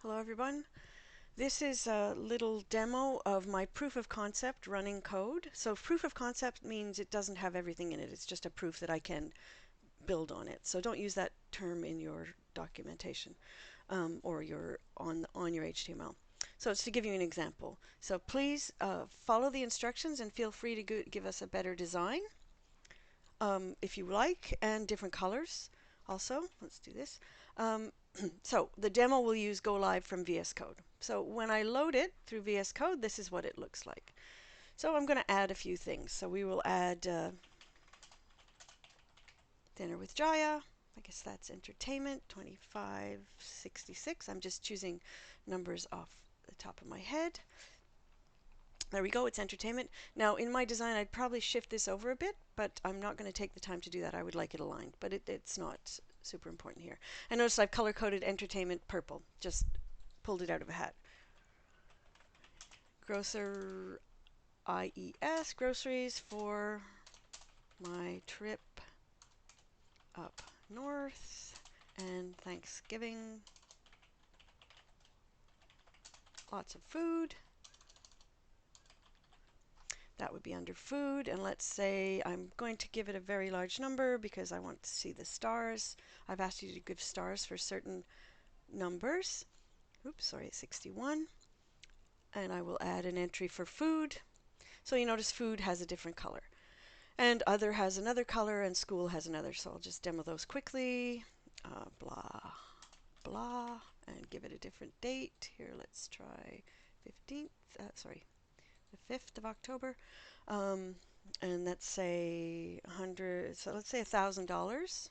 Hello everyone. This is a little demo of my proof of concept running code. So proof of concept means it doesn't have everything in it. It's just a proof that I can build on it. So don't use that term in your documentation or on your HTML. So it's to give you an example. So please follow the instructions and feel free to give us a better design if you like, and different colors also. Let's do this. So the demo will use GoLive from VScode. So when I load it through VScode, this is what it looks like. So I'm going to add a few things. So we will add dinner with Jaya. I guess that's entertainment, 2566. I'm just choosing numbers off the top of my head. There we go, it's entertainment. Now in my design I'd probably shift this over a bit, but I'm not going to take the time to do that. I would like it aligned, but it's not super important here. And notice I've color coded entertainment purple, just pulled it out of a hat. Grocer IES, groceries for my trip up north and Thanksgiving. Lots of food. That would be under food, and let's say I'm going to give it a very large number because I want to see the stars. I've asked you to give stars for certain numbers. Oops, sorry, 61. And I will add an entry for food. So you notice food has a different color. And other has another color, and school has another. So I'll just demo those quickly. Blah, blah, and give it a different date. Here, let's try 15th, the 5th of October. And let's say 100, so let's say $1,000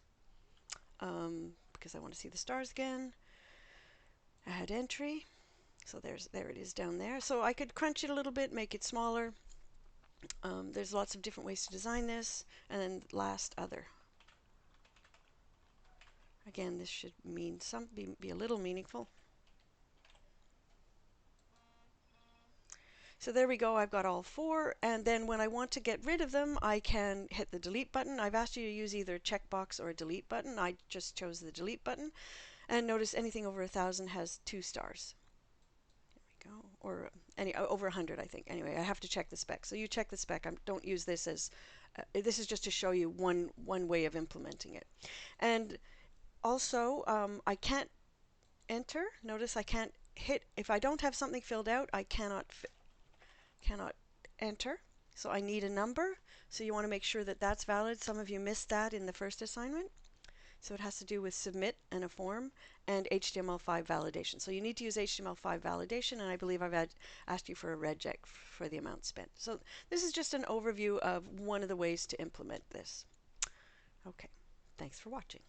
because I want to see the stars again. Add entry. So there it is down there. So I could crunch it a little bit, make it smaller. There's lots of different ways to design this. And then last, other. Again, this should mean be a little meaningful. So there we go, I've got all four, and then when I want to get rid of them, I can hit the delete button. I've asked you to use either a checkbox or a delete button. I just chose the delete button. And notice anything over 1,000 has 2 stars. There we go, or over 100, I think. Anyway, I have to check the spec. So you check the spec. Don't use this as, this is just to show you one way of implementing it. And also, I can't enter. Notice I can't hit, if I don't have something filled out, I cannot enter. So I need a number. So you want to make sure that that's valid. Some of you missed that in the first assignment. So it has to do with submit and a form and HTML5 validation. So you need to use HTML5 validation, and I believe I've asked you for a reject for the amount spent. So this is just an overview of one of the ways to implement this. Okay, thanks for watching.